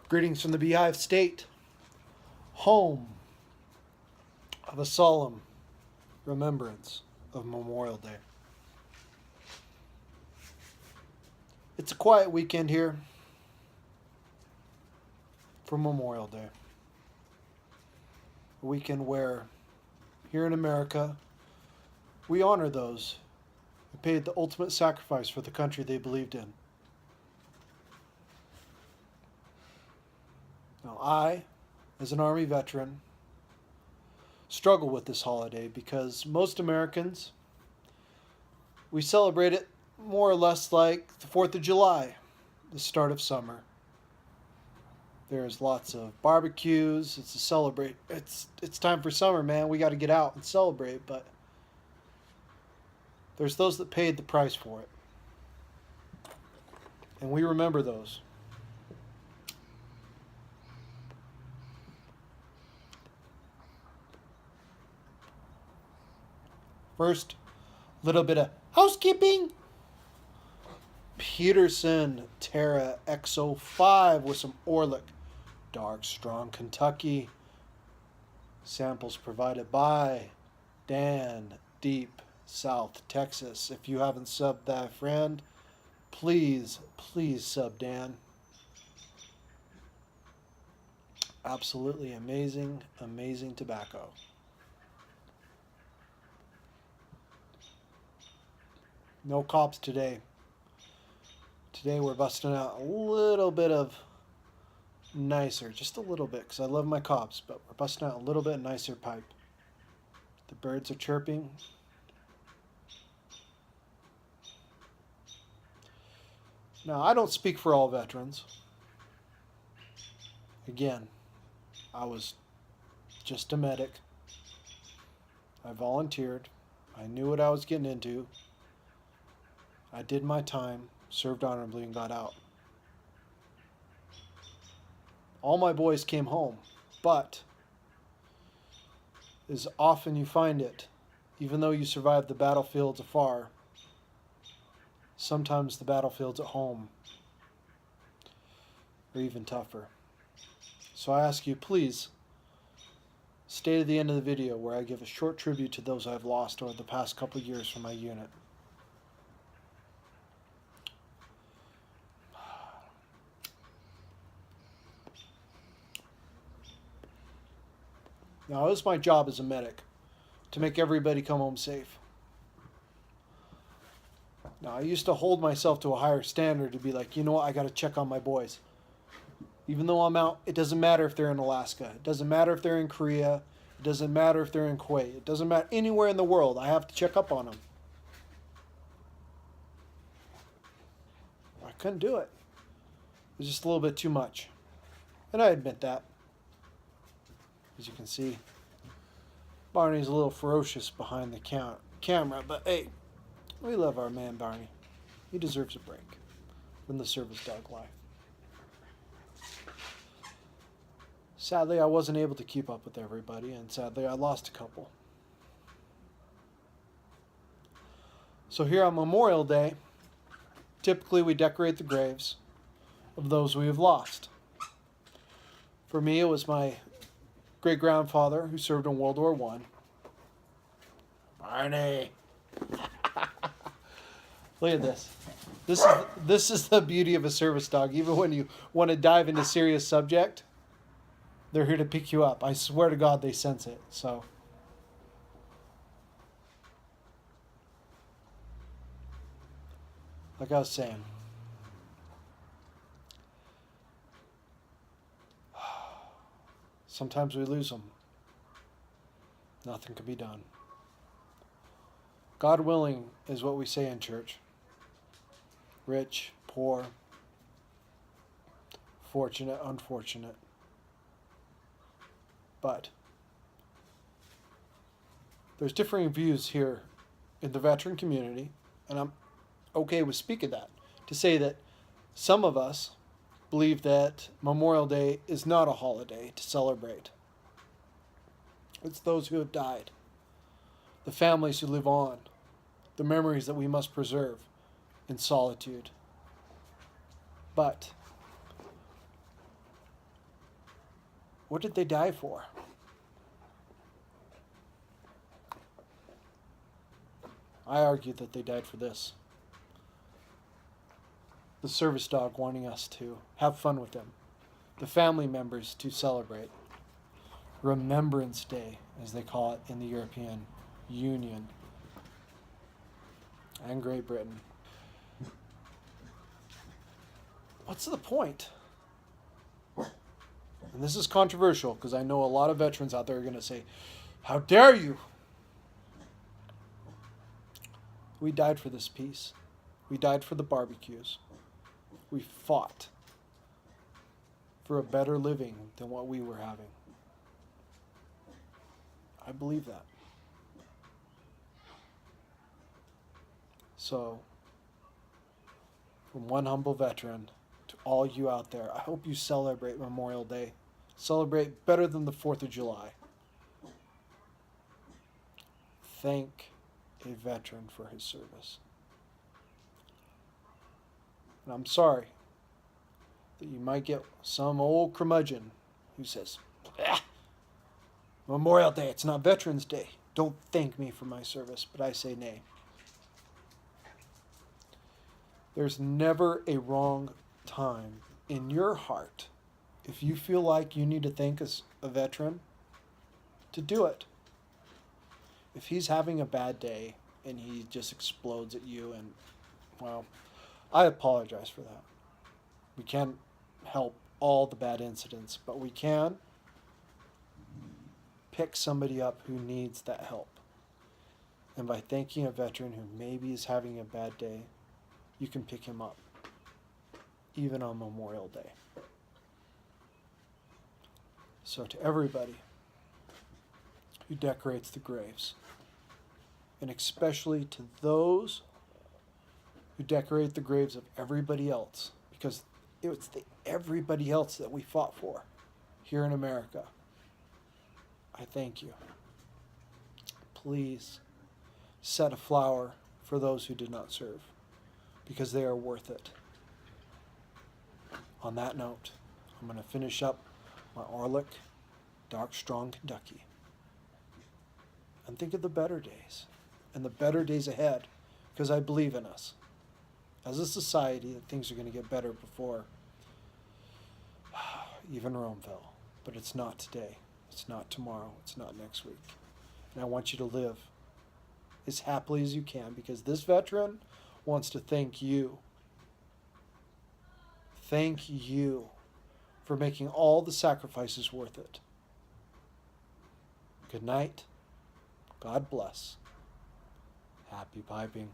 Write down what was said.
Greetings from the Beehive State, home of a solemn remembrance of Memorial Day. It's a quiet weekend here for Memorial Day. A weekend where, here in America, we honor those who paid the ultimate sacrifice for the country they believed in. Now, I, as an Army veteran, struggle with this holiday because most Americans, we celebrate it more or less like the 4th of July, the start of summer. There's lots of barbecues. It's a celebrate. It's time for summer, man. We got to get out and celebrate, but there's those that paid the price for it. And we remember those. First, a little bit of housekeeping. Peterson Terra XO5 with some Orlick Dark Strong Kentucky. Samples provided by Dan, Deep South Texas. If you haven't subbed that friend, please sub Dan. Absolutely amazing tobacco. No cops today. Today we're busting out a little bit of nicer, just a little bit, because I love my cops, but we're busting out a little bit nicer pipe. The birds are chirping. Now, I don't speak for all veterans. Again, I was just a medic. I volunteered. I knew what I was getting into. I did my time, served honorably, and got out. All my boys came home, but as often you find it, even though you survived the battlefields afar, sometimes the battlefields at home are even tougher. So I ask you, please, stay to the end of the video where I give a short tribute to those I've lost over the past couple of years from my unit. Now, it was my job as a medic to make everybody come home safe. Now, I used to hold myself to a higher standard to be like, you know what, I got to check on my boys. Even though I'm out, it doesn't matter if they're in Alaska. It doesn't matter if they're in Korea. It doesn't matter if they're in Kuwait. It doesn't matter anywhere in the world. I have to check up on them. I couldn't do it. It was just a little bit too much. And I admit that. As you can see, Barney's a little ferocious behind the camera, but hey, we love our man Barney. He deserves a break from the service dog life. Sadly, I wasn't able to keep up with everybody, and sadly, I lost a couple. So here on Memorial Day, typically we decorate the graves of those we have lost. For me, it was my great-grandfather who served in World War I. Barney! Look at this. This is the beauty of a service dog. Even when you want to dive into serious subject, they're here to pick you up. I swear to God they sense it. So, like I was saying, Sometimes we lose them. Nothing can be done. God willing is what we say in church. Rich, poor, fortunate, unfortunate. But there's differing views here in the veteran community, and I'm okay with speaking that, to say that some of us believe that Memorial Day is not a holiday to celebrate. It's those who have died, the families who live on, the memories that we must preserve in solitude. But what did they die for? I argue that they died for this. The service dog wanting us to have fun with him. The family members to celebrate. Remembrance Day, as they call it in the European Union and Great Britain. What's the point? And this is controversial because I know a lot of veterans out there are going to say, "How dare you?" We died for this peace. We died for the barbecues. We fought for a better living than what we were having. I believe that. So, from one humble veteran to all you out there, I hope you celebrate Memorial Day. Celebrate better than the 4th of July. Thank a veteran for his service. And I'm sorry that you might get some old curmudgeon who says, Memorial Day, it's not Veterans Day. Don't thank me for my service. But I say nay. There's never a wrong time in your heart if you feel like you need to thank a veteran to do it. If he's having a bad day and he just explodes at you, and, well, I apologize for that. We can't help all the bad incidents, but we can pick somebody up who needs that help. And by thanking a veteran who maybe is having a bad day, you can pick him up, even on Memorial Day. So to everybody who decorates the graves, and especially to those who decorate the graves of everybody else, because it was the everybody else that we fought for here in America, I thank you. Please set a flower for those who did not serve, because they are worth it. On that note, I'm going to finish up my Orlick Dark Strong Kentucky and think of the better days and the better days ahead, because I believe in us as a society that things are going to get better before even Rome fell. But it's not today. It's not tomorrow. It's not next week. And I want you to live as happily as you can, because this veteran wants to thank you. Thank you for making all the sacrifices worth it. Good night. God bless. Happy piping.